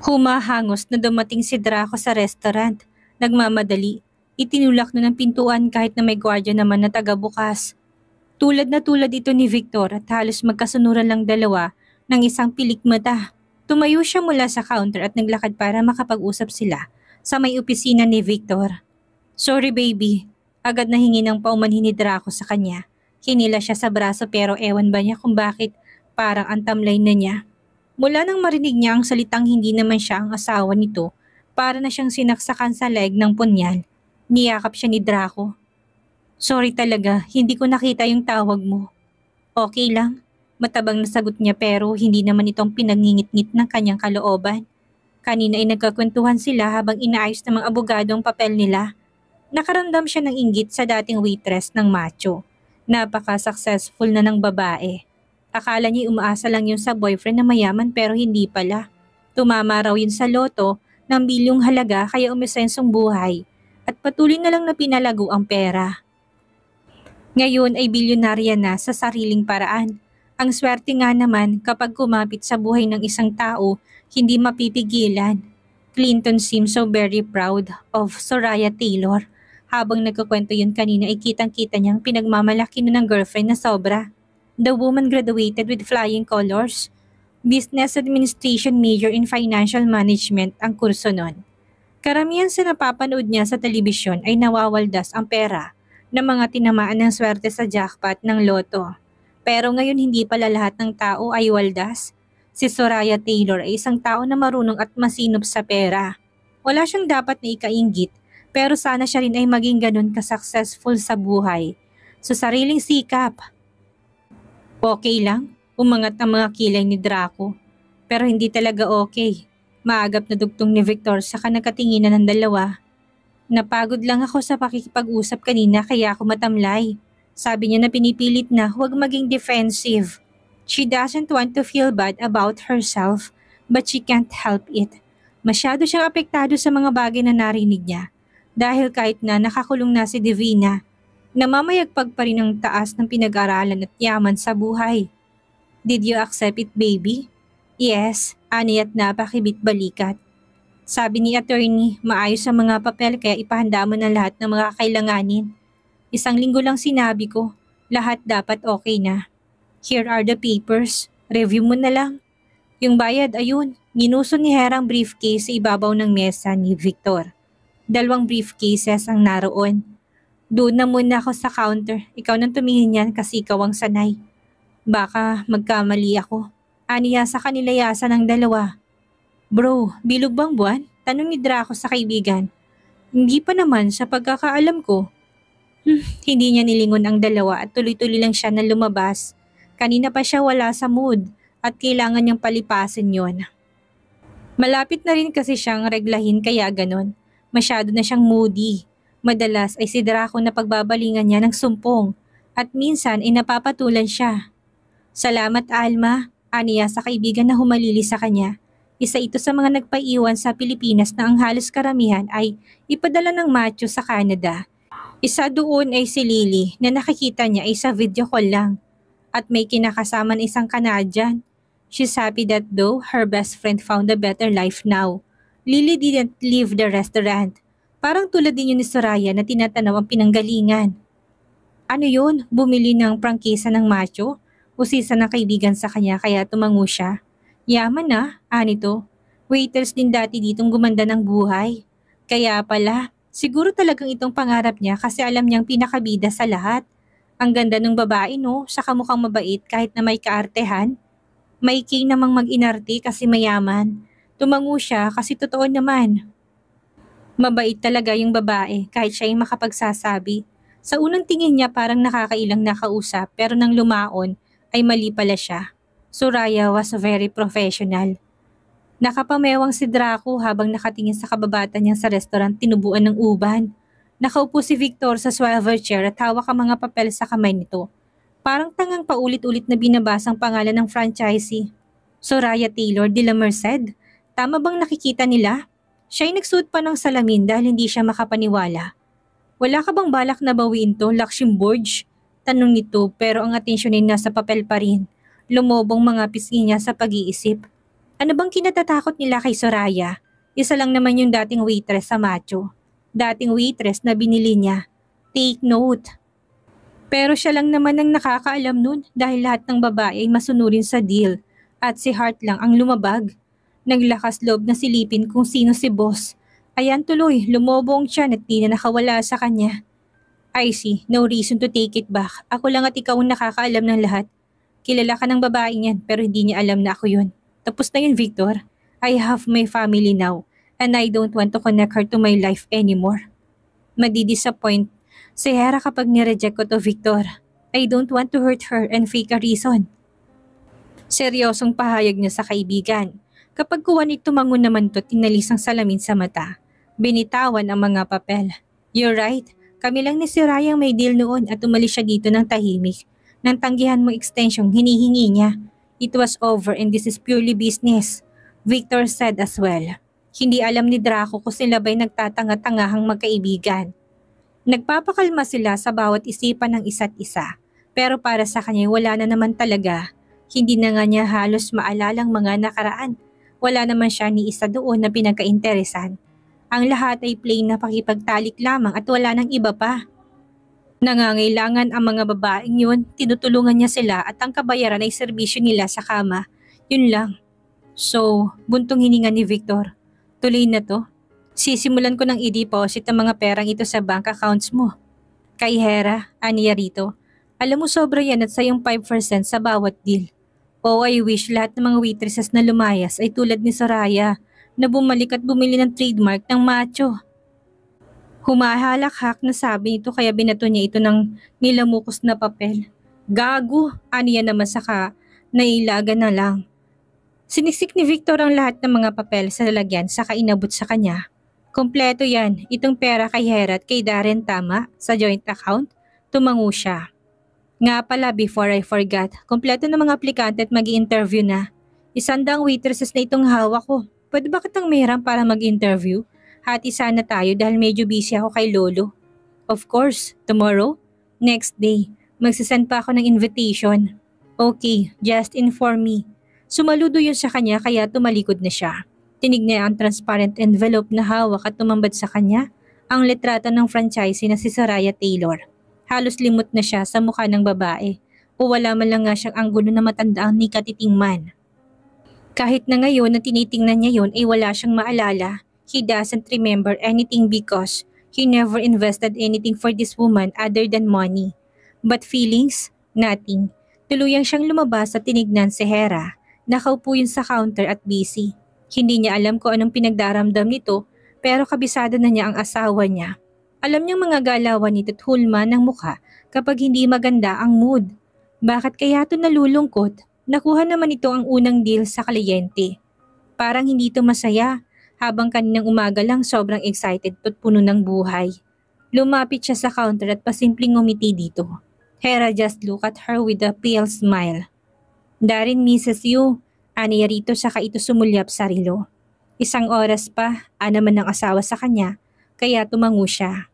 Humahangos na dumating si Draco sa restaurant. Nagmamadali. Itinulak na ng pintuan kahit na may gwardiya naman na taga-bukas. Tulad ito ni Victor at halos magkasunuran lang dalawa ng isang pilik mata. Tumayo siya mula sa counter at naglakad para makapag-usap sila sa may opisina ni Victor. Sorry baby, agad na hingi ng paumanhin ni Draco sa kanya. Hinila siya sa braso pero ewan ba niya kung bakit parang ang tamlay na niya. Mula nang marinig niya ang salitang hindi naman siya ang asawa nito, para na siyang sinaksakan sa leeg ng punyal. Niyakap siya ni Draco. Sorry talaga, hindi ko nakita yung tawag mo. Okay lang. Matabang na sagot niya pero hindi naman itong pinangingit-ngit ng kanyang kalooban. Kanina ay nagkakwentuhan sila habang inaayos ng mga abogado ang papel nila. Nakaramdam siya ng inggit sa dating waitress ng macho. Napaka-successful na ng babae. Akala niya umaasa lang yun sa boyfriend na mayaman pero hindi pala. Tumama raw yun sa loto ng bilyong halaga kaya umisensong buhay at patuloy na lang na pinalago ang pera. Ngayon ay bilyonarya na sa sariling paraan. Ang swerte nga naman kapag kumapit sa buhay ng isang tao, hindi mapipigilan. Clinton seems so very proud of Soraya Taylor. Habang nagkukwento yun kanina ay kitang-kita niyang pinagmamalaki na ng girlfriend na sobra. The woman graduated with flying colors. Business Administration major in Financial Management ang kurso nun. Karamihan sa napapanood niya sa telebisyon ay nawawaldas ang pera ng mga tinamaan ng swerte sa jackpot ng loto. Pero ngayon hindi pala lahat ng tao ay waldas. Si Soraya Taylor ay isang tao na marunong at masinop sa pera. Wala siyang dapat na ikainggit pero sana siya rin ay maging ganun ka-successful sa buhay. Sa sariling sikap. Okay lang, umangat ang mga kilay ni Draco. Pero hindi talaga okay. Maagap na dugtong ni Victor sa kanakatinginan ng dalawa. Napagod lang ako sa pakikipag-usap kanina kaya ako matamlay. Sabi niya na pinipilit na huwag maging defensive. She doesn't want to feel bad about herself but she can't help it. Masyado siyang apektado sa mga bagay na narinig niya. Dahil kahit na nakakulong na si Divina, namamayagpag pa rin ang taas ng pinag-aralan at yaman sa buhay. Did you accept it, baby? Yes, ani at napakibit balikat. Sabi ni attorney, maayos ang mga papel kaya ipahanda mo na lahat ng mga kailanganin. Isang linggo lang sinabi ko, lahat dapat okay na. Here are the papers, review mo na lang. Yung bayad ayun, ginuso ni Hera ang briefcase sa ibabaw ng mesa ni Victor. 2 briefcases ang naroon. Doon na muna ako sa counter, ikaw nang tumingin yan kasi ikaw ang sanay. Baka magkamali ako. Aniya sa kanila yasa ng dalawa. Bro, bilog bang buwan? Tanong ni Draco sa kaibigan. Hindi pa naman sa pagkakaalam ko. Hindi niya nilingon ang dalawa at tuloy-tuloy lang siya na lumabas. Kanina pa siya wala sa mood at kailangan niyang palipasin yon. Malapit na rin kasi siyang reglahin kaya ganon. Masyado na siyang moody. Madalas ay si Draco na pagbabalingan niya ng sumpong at minsan ay napapatulan siya. Salamat Alma, aniya sa kaibigan na humalili sa kanya. Isa ito sa mga nagpaiwan sa Pilipinas na ang halos karamihan ay ipadala ng macho sa Canada. Isa doon ay si Lily na nakikita niya ay sa video call lang. At may kinakasama na isang Canadian. She's happy that though her best friend found a better life now. Lily didn't leave the restaurant. Parang tulad din yun ni Soraya na tinatanaw ang pinanggalingan. Ano yun? Bumili ng prangkisa ng macho? Usisa ng kaibigan sa kanya kaya tumango siya. Yaman na, anito. Waiters din dati ditong gumanda ng buhay. Kaya pala, siguro talagang itong pangarap niya kasi alam niyang pinakabida sa lahat. Ang ganda ng babae no, saka mukhang mabait kahit na may kaartehan. May king namang mag-inarte kasi mayaman. Tumango siya kasi totoo naman. Mabait talaga yung babae kahit siya ay makapagsasabi. Sa unang tingin niya parang nakakailang nakausap pero nang lumaon ay mali pala siya. Soraya was very professional. Nakapamewang si Draco habang nakatingin sa kababata niya sa restaurant tinubuan ng uban. Nakaupo si Victor sa swivel chair at hawak ang mga papel sa kamay nito. Parang tangang paulit-ulit na binabasang pangalan ng franchisee. Soraya Taylor de la Merced. Tama bang nakikita nila? Siya ay nagsuot pa ng salamin dahil hindi siya makapaniwala. Wala ka bang balak na bawiin to, Luxembourg? Tanong nito pero ang atensyon ay nasa papel pa rin. Lumobong mga pisngi niya sa pag-iisip. Ano bang kinatatakot nila kay Soraya? Isa lang naman yung dating waitress sa Macho. Dating waitress na binili niya. Take note. Pero siya lang naman ang nakakaalam nun dahil lahat ng babae ay masunurin sa deal. At si Hart lang ang lumabag. Naglakas loob na silipin kung sino si boss. Ayan tuloy, lumobong siya at di na nakawala sa kanya. I see, no reason to take it back. Ako lang at ikaw ang nakakaalam ng lahat. Kilala ka ng babae niyan pero hindi niya alam na ako yun. Tapos na yun, Victor. I have my family now and I don't want to connect her to my life anymore. Madidisappoint si Hera kapag nireject ko to, Victor. I don't want to hurt her and fake a reason. Seryosong pahayag niya sa kaibigan. Kapag kuwanit tumangon naman to, tinalis ang salamin sa mata. Binitawan ang mga papel. You're right. Kami lang ni Soraya ang may deal noon at umalis siya dito ng tahimik. Nang tanggihan mo extension, hinihingi niya. It was over and this is purely business. Victor said as well. Hindi alam ni Draco kung sila ba'y nagtatanga-tangahang magkaibigan. Nagpapakalma sila sa bawat isipan ng isa't isa. Pero para sa kanya wala na naman talaga. Hindi na nga niya halos maalalang mga nakaraan. Wala naman siya ni isa doon na pinagkainteresan. Ang lahat ay plain na pakipagtalik lamang at wala nang iba pa. Nangangailangan ang mga babaeng yun, tinutulungan niya sila at ang kabayaran ay serbisyo nila sa kama. Yun lang. So, buntong hininga ni Victor. Tuloy na to. Sisimulan ko ng i-deposit ang mga perang ito sa bank accounts mo. Kay Hera, aniya rito. Alam mo sobra yan at sayang 5% sa bawat deal. Oh, I wish lahat ng mga waitresses na lumayas ay tulad ni Soraya na bumalik at bumili ng trademark ng Macho. Humahalakhak na sabi nito kaya binato niya ito ng nilamukos na papel. Gago, aniya naman saka nailaga na lang. Sinisik ni Victor ang lahat ng mga papel sa lalagyan saka inabot sa kanya. Kompleto yan, itong pera kay Hera at kay Darren tama sa joint account. Tumango siya. Nga pala before I forgot, kompleto ng mga aplikante at mag-i-interview na. 100 waitresses na itong hawak ko. Pwede ba kitang mayroon para mag-interview? Hati sana tayo dahil medyo busy ako kay Lolo. Of course, tomorrow? Next day. Magsasend pa ako ng invitation. Okay, just inform me. Sumaludo yun sa kanya kaya tumalikod na siya. Tinig niya ang transparent envelope na hawak at tumambad sa kanya ang litrato ng franchisee na si Soraya Taylor. Halos limot na siya sa mukha ng babae o wala man lang nga siyang anggulo na matandaang ni katitingman. Kahit na ngayon na tinitingnan niya yon ay wala siyang maalala. He doesn't remember anything because he never invested anything for this woman other than money. But feelings? Nothing. Tuluyang siyang lumabas at tinignan si Hera. Nakaupo yun sa counter at busy. Hindi niya alam kung anong pinagdaramdam nito pero kabisado na niya ang asawa niya. Alam niyang mga galawan nito at hulma ng mukha kapag hindi maganda ang mood. Bakit kaya ito nalulungkot? Nakuha naman ito ang unang deal sa kliyente. Parang hindi ito masaya habang kaninang umaga lang sobrang excited at puno ng buhay. Lumapit siya sa counter at pasimpleng ngumiti dito. Hera just look at her with a pale smile. Darren misses you. Aniya rito saka ito sumulyap sa relo. 1 oras pa, naman ng asawa sa kanya, kaya tumango siya.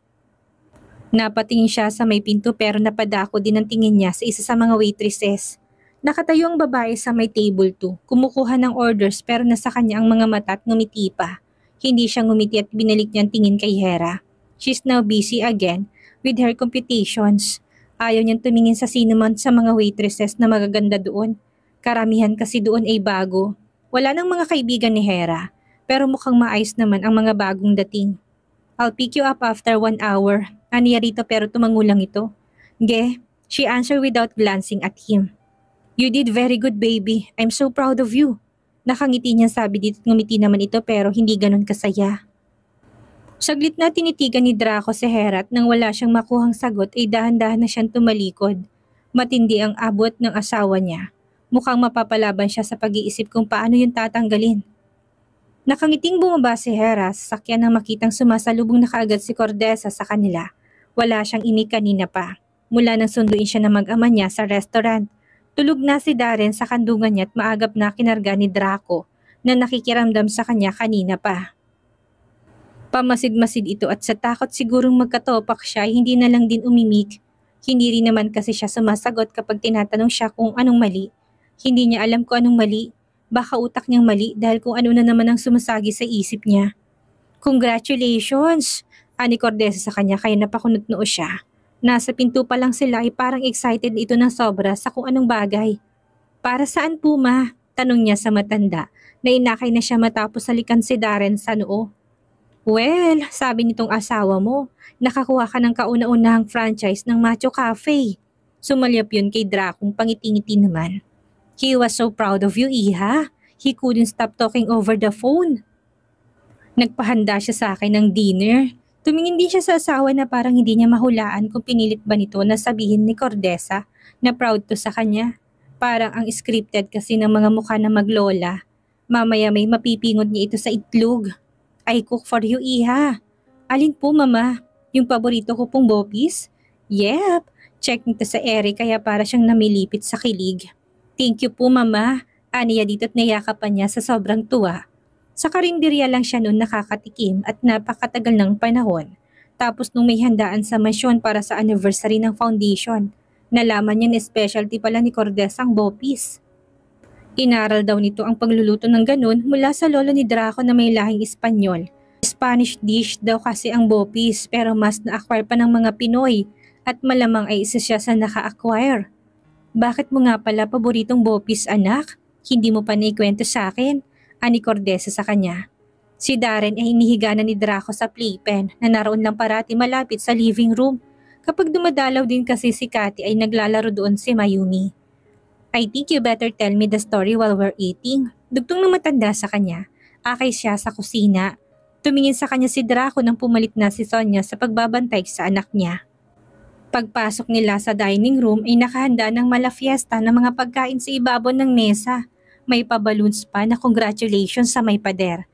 Napatingin siya sa may pinto pero napadako din ang tingin niya sa isa sa mga waitresses. Nakatayo ang babae sa may table 2, kumukuha ng orders pero nasa kanya ang mga mata at ngumiti pa. Hindi siya ngumiti at binalik niya ang tingin kay Hera. She's now busy again with her computations. Ayaw niyang tumingin sa sino man sa mga waitresses na magaganda doon. Karamihan kasi doon ay bago. Wala nang mga kaibigan ni Hera, pero mukhang maayos naman ang mga bagong dating. I'll pick you up after 1 hour. Aniya rito pero tumango lang ito. Ge, she answered without glancing at him. You did very good, baby. I'm so proud of you. Nakangiti niya sabi dito at ngumiti naman ito pero hindi ganun kasaya. Saglit na tinitigan ni Draco si Hera at nang wala siyang makuhang sagot ay dahan-dahan na siyang tumalikod. Matindi ang abot ng asawa niya. Mukhang mapapalaban siya sa pag-iisip kung paano yun tatanggalin. Nakangiting bumaba si Hera sa sakyan nang makitang sumasalubong na kaagad si Cordesa sa kanila. Wala siyang imik kanina pa. Mula nang sunduin siya ng mag-ama niya sa restaurant. Tulog na si Darren sa kandungan niya at maagap na kinarga ni Draco na nakikiramdam sa kanya kanina pa. Pamasid-masid ito at sa takot sigurong magkatopak siya hindi na lang din umimik. Hindi rin naman kasi siya sumasagot kapag tinatanong siya kung anong mali. Hindi niya alam kung anong mali. Baka utak niyang mali dahil kung ano na naman ang sumasagi sa isip niya. Congratulations! Ani Cordesa sa kanya kaya napakunot noo siya. Nasa pinto pa lang sila ay parang excited ito ng sobra sa kung anong bagay. Para saan po ma? Tanong niya sa matanda na inakay na siya matapos salikan si Darren sa noo. Well, sabi nitong asawa mo, nakakuha ka ng kauna-unahang franchise ng Macho Cafe. Sumalyap yun kay Dracong pangiti-ngiti naman. He was so proud of you, Iha. He couldn't stop talking over the phone. Nagpahanda siya sa akin ng dinner. Tumingin din siya sa asawa na parang hindi niya mahulaan kung pinilit ba nito na sabihin ni Cordesa na proud to sa kanya. Parang ang scripted kasi ng mga mukha na maglola. Mamaya may mapipingot niya ito sa itlog. I cook for you, Iha. Alin po, mama? Yung paborito ko pong bopis? Yep. Check nito sa ere kaya para siyang namilipit sa kilig. Thank you po, mama. Aniya dito't niyakapan niya sa sobrang tuwa. Sa karinderya lang siya noon nakakatikim at napakatagal ng panahon. Tapos nung may handaan sa mansyon para sa anniversary ng foundation, nalaman niya na specialty pala ni Cordesa ang bopis. Inaral daw nito ang pagluluto ng ganun mula sa lolo ni Draco na may lahing Espanyol. Spanish dish daw kasi ang bopis pero mas na-acquire pa ng mga Pinoy at malamang ay isa siya sa naka-acquire. Bakit mo nga pala paboritong bopis anak? Hindi mo pa naikwento sa akin, ani Cordesa sa kanya. Si Darren ay inihiga na ni Draco sa playpen na naroon lang parati malapit sa living room. Kapag dumadalaw din kasi si Cathy ay naglalaro doon si Mayumi. I think you better tell me the story while we're eating. Dugtong ng matanda sa kanya. Akay siya sa kusina. Tumingin sa kanya si Draco nang pumalit na si Sonia sa pagbabantay sa anak niya. Pagpasok nila sa dining room ay nakahanda ng malafiesta ng mga pagkain sa ibabaw ng mesa. May pa-balloons pa na congratulations sa may pader.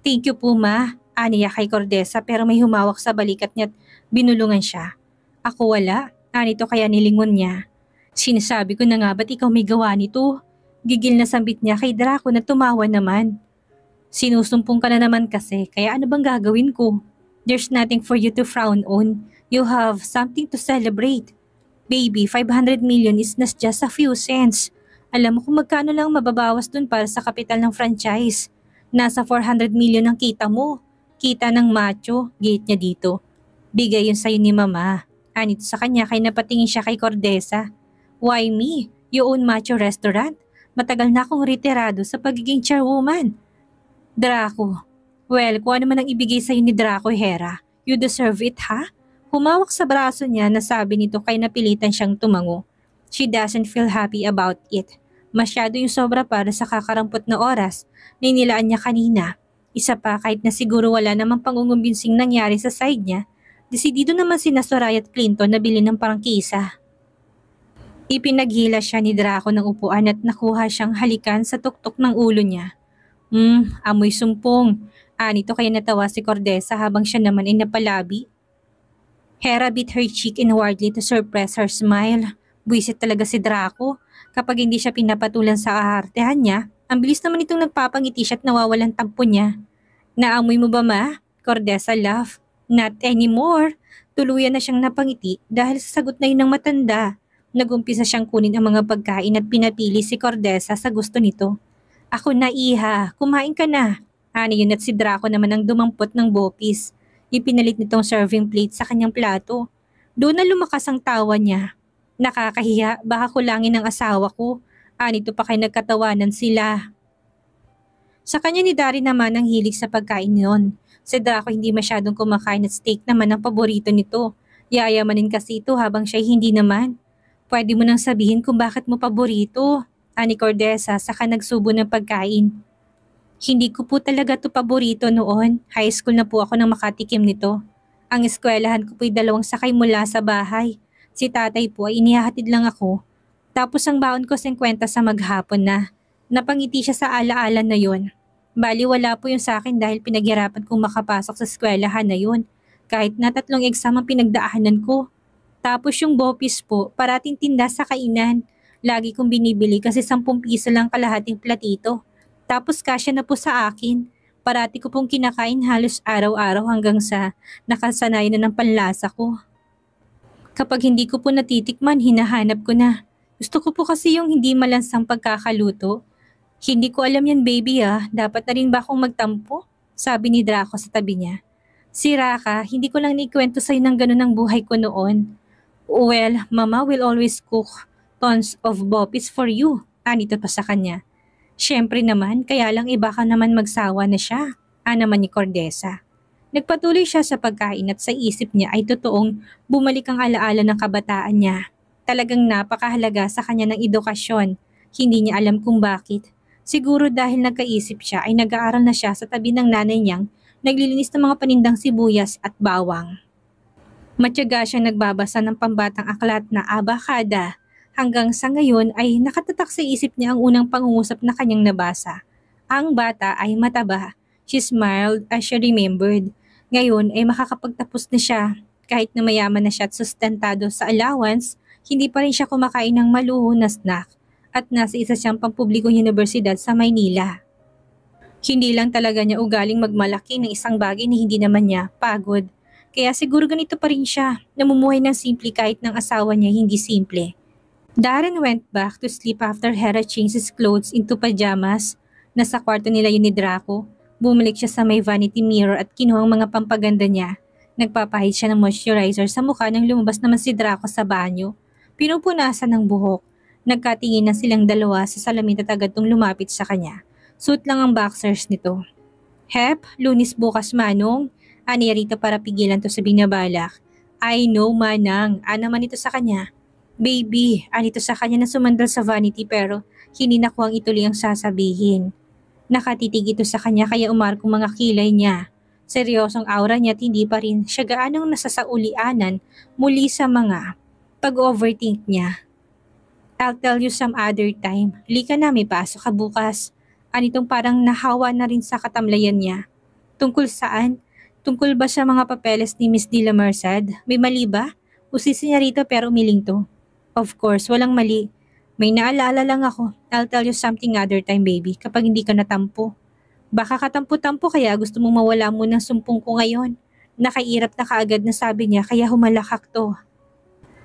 Thank you po ma, aniya kay Cordesa pero may humawak sa balikat niya at binulungan siya. Ako wala, anito kaya nilingon niya. Sinasabi ko na nga ba't ikaw may gawa nito? Gigil na sambit niya kay Draco na tumawa naman. Sinusumpong ka na naman kasi kaya ano bang gagawin ko? There's nothing for you to frown on. You have something to celebrate. Baby, 500 million is not just a few cents. Alam mo kung magkano lang mababawas dun para sa kapital ng franchise. Nasa 400 million ang kita mo. Kita ng macho, gate niya dito. Bigay yun sa'yo ni mama. Anito sa kanya kay napatingin siya kay Cordesa. Why me? You own Macho Restaurant? Matagal na akong retirado sa pagiging chairwoman. Draco. Well, kung ano man ang ibigay sa'yo ni Draco, Hera, you deserve it, ha? Humawak sa braso niya na sabi nito kay napilitan siyang tumango. She doesn't feel happy about it. Masyado yung sobra para sa kakarampot na oras na inilaan niya kanina. Isa pa kahit na siguro wala namang pangungumbensing nangyari sa side niya, desidido naman sina Soraya at Clinton na bilhin ng prangkisa. Ipinaghila siya ni Draco ng upuan at nakuha siyang halikan sa tuktok ng ulo niya. Amoy sumpong. Anito kaya natawa si Cordesa habang siya naman ay napalabi. Hera bit her cheek inwardly to suppress her smile. Buwisit talaga si Draco. Kapag hindi siya pinapatulan sa ahartehan niya, ang bilis naman itong nagpapangiti siya at nawawalan tampo niya. Naamoy mo ba ma? Cordesa laugh. Not anymore. Tuluyan na siyang napangiti dahil sa sagot na yun ng matanda. Nagumpisa siyang kunin ang mga pagkain at pinapili si Cordesa sa gusto nito. Ako na iha, kumain ka na. Ani yun at si Draco naman ang dumampot ng bopis. Ipinalit nitong serving plate sa kanyang plato. Doon na lumakas ang tawa niya. Nakakahiya, baka kulangin ng asawa ko. Anito pa kay nagkatawanan sila. Sa kanya ni Dari naman ang hilig sa pagkain noon. Si Draco hindi masyadong kumakain at steak naman ang paborito nito. Yayamanin kasi ito habang siya hindi naman. Pwede mo nang sabihin kung bakit mo paborito. Ani Cordesa saka nagsubo ng pagkain. Hindi ko po talaga to paborito noon. High school na po ako nang makatikim nito. Ang eskwelahan ko po'y 2 sakay mula sa bahay. Si tatay po ay inihahatid lang ako. Tapos ang baon ko 50 sa maghapon na. Napangiti siya sa alaala na yon. Bali wala po yung sa akin dahil pinaghirapan kong makapasok sa eskwelahan na yon. Kahit na 3 exam ang pinagdaanan ko. Tapos yung bopis po, parating tinda sa kainan. Lagi kong binibili kasi 10 piso lang kalahating platito. Tapos kasya na po sa akin. Parati ko pong kinakain halos araw-araw hanggang sa nakasanay na ng panlasa ko. Kapag hindi ko po natitikman, hinahanap ko na. Gusto ko po kasi yung hindi malansang pagkakaluto. Hindi ko alam yan baby ah, dapat na rin ba akong magtampo? Sabi ni Draco sa tabi niya. Sira ka, hindi ko lang naikwento sa'yo ng ganun ang buhay ko noon. Well, Mama will always cook tons of boppies for you. Anito pa sa kanya. Siyempre naman, kaya lang iba ka naman magsawa na siya. Naman ni Cordesa. Nagpatuloy siya sa pagkain at sa isip niya ay totoong bumalik ang alaala ng kabataan niya. Talagang napakahalaga sa kanya ng edukasyon. Hindi niya alam kung bakit. Siguro dahil nagkaisip siya ay nag-aaral na siya sa tabi ng nanay niyang naglilinis ng mga panindang sibuyas at bawang. Matyaga siyang nagbabasa ng pambatang aklat na abakada. Hanggang sa ngayon ay nakatatak sa isip niya ang unang pangungusap na kanyang nabasa. Ang bata ay mataba. She smiled as she remembered. Ngayon ay makakapagtapos na siya. Kahit na mayaman na siya at sustentado sa allowance, hindi pa rin siya kumakain ng maluho na snack at nasa isa siyang pampublikong universidad sa Maynila. Hindi lang talaga niya ugaling magmalaki ng isang bagay na hindi naman niya pagod. Kaya siguro ganito pa rin siya, namumuhay ng simple kahit ng asawa niya hindi simple. Darren went back to sleep after Hera changed his clothes into pajamas. Nasa kwarto nila yun ni Draco. Bumalik siya sa may vanity mirror at kinuha ang mga pampaganda niya. Nagpapahid siya ng moisturizer sa mukha nang lumabas naman si Draco sa banyo. Pinupunasan ng buhok. Nagkatingin na silang dalawa sa salamin at agad tong lumapit sa kanya. Suit lang ang boxers nito. Hep, Lunis bukas manong. Ani Rita para pigilan to sa binabalak. I know manang. Naman ito sa kanya. Baby, anito sa kanya na sumandal sa vanity pero hindi na ko ang ituloy ang sasabihin. Nakatitig ito sa kanya kaya umarkong mga kilay niya. Seryosong aura niya at hindi pa rin siya gaanong nasasaulianan muli sa mga pag-overthink niya. I'll tell you some other time. Lika na, may pasok ka bukas. Anitong parang nahawa na rin sa katamlayan niya. Tungkol saan? Tungkol ba sa mga papeles ni Miss De La Merced? May mali ba? Usisi niya rito pero umiling to. Of course, walang mali. May naalala lang ako. I'll tell you something other time, baby, kapag hindi ka natampo. Baka katampo-tampo kaya gusto mong mawala mo ng sumpong ko ngayon. Nakairap na kaagad na sabi niya kaya humalakak to.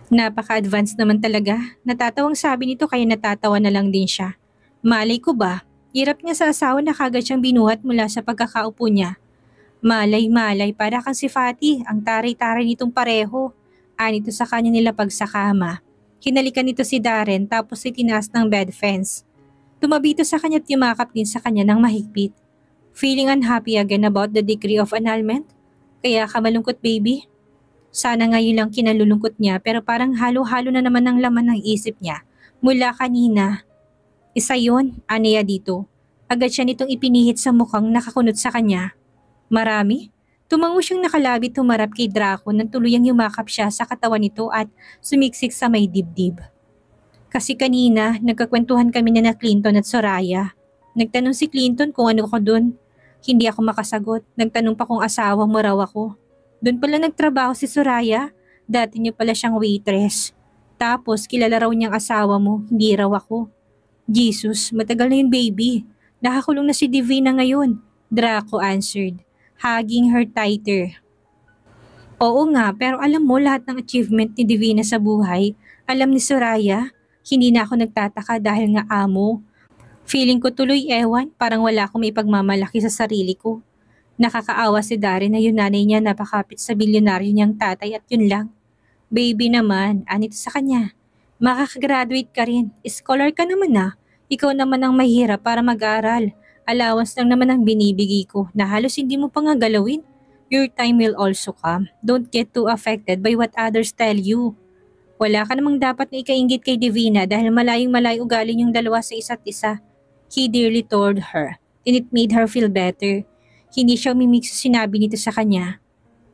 Napaka-advance naman talaga. Natatawang sabi nito kaya natatawa na lang din siya. Malay ko ba? Hirap niya sa asawa na kagad siyang binuhat mula sa pagkakaupo niya. Malay, para kang si Fatty, ang taray-taray nitong pareho. Anito sa kanya nila pagsakama. Hinalikan nito si Darren tapos itinaas ng bed fence. Tumabi ito sa kanya at yumakap din sa kanya ng mahigpit. Feeling unhappy again about the degree of annulment? Kaya ka malungkot baby? Sana ngayon lang kinalulungkot niya pero parang halo-halo na naman ang laman ng isip niya mula kanina. Isa yun, aniya dito. Agad siya nitong ipinihit sa mukhang nakakunot sa kanya. Marami? Tumango siyang nakalabit humarap kay Draco nang tuluyang yumakap siya sa katawan nito at sumiksik sa may dibdib. Kasi kanina, nagkakwentuhan kami na Clinton at Soraya. Nagtanong si Clinton kung ano ko dun. Hindi ako makasagot. Nagtanong pa kung asawa mo raw ako. Doon pala nagtrabaho si Soraya. Dati niya pala siyang waitress. Tapos kilala raw niyang asawa mo, hindi raw ako. Jesus, matagal na yun baby. Nakakulong na si Divina ngayon. Draco answered, hugging her tighter. Oo nga, pero alam mo lahat ng achievement ni Divina sa buhay. Alam ni Soraya, hindi na ako nagtataka dahil nga amo. Feeling ko tuloy ewan, parang wala akong may pagmamalaki sa sarili ko. Nakakaawa si Darren na yung nanay niya napakapit sa bilyonaryo niyang tatay at yun lang. Baby naman, anito sa kanya. Makakagraduate ka rin, scholar ka naman na. Ikaw naman ang mahirap para mag-aral. Allowance lang naman ang binibigay ko na halos hindi mo pa nga galawin. Your time will also come. Don't get too affected by what others tell you. Wala ka namang dapat na ikainggit kay Divina dahil malayong-malayo ugali yung dalawa sa isa't isa. He dearly told her, and it made her feel better. Hindi siya umimik sa sinabi nito sa kanya.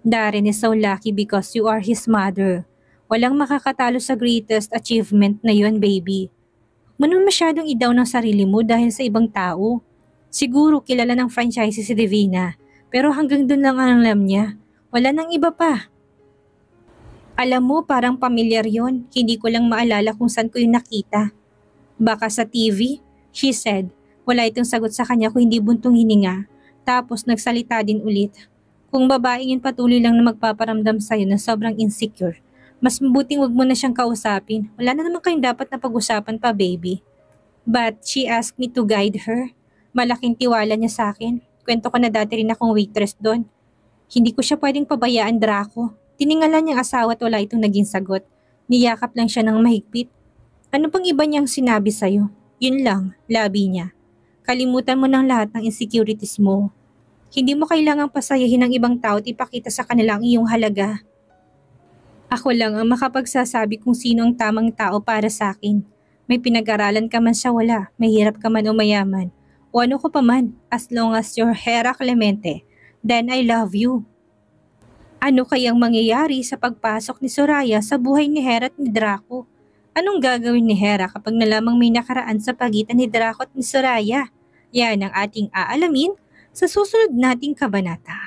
Darren is so lucky because you are his mother. Walang makakatalo sa greatest achievement na yon, baby. Manong masyadong i-down ng sarili mo dahil sa ibang tao. Siguro kilala ng franchise si Divina, pero hanggang dun lang ang alam niya. Wala nang iba pa. Alam mo, parang pamilyar yon. Hindi ko lang maalala kung saan ko yung nakita. Baka sa TV? She said. Wala itong sagot sa kanya kung hindi buntong hininga. Tapos nagsalita din ulit. Kung babae yun patuloy lang na magpaparamdam sa'yo na sobrang insecure, mas mabuting wag mo na siyang kausapin. Wala na naman kayong dapat na pag-usapan pa, baby. But she asked me to guide her. Malaking tiwala niya sa akin. Kwento ko na dati rin akong waitress doon. Hindi ko siya pwedeng pabayaan, Draco. Tiningalan niyang asawa at wala itong naging sagot. Niyakap lang siya ng mahigpit. Ano pang iba niyang sinabi sa'yo? Yun lang, labi niya. Kalimutan mo ng lahat ng insecurities mo. Hindi mo kailangang pasayahin ng ibang tao at ipakita sa kanila ang iyong halaga. Ako lang ang makapagsasabi kung sino ang tamang tao para sa akin. May pinag-aralan ka man sa wala, mahirap ka man o mayaman, o ano ko pa man, as long as you're Hera Clemente, then I love you. Ano kayang mangyayari sa pagpasok ni Soraya sa buhay ni Hera at ni Draco? Anong gagawin ni Hera kapag nalamang may nakaraan sa pagitan ni Draco at ni Soraya? Yan ang ating aalamin sa susunod nating kabanata.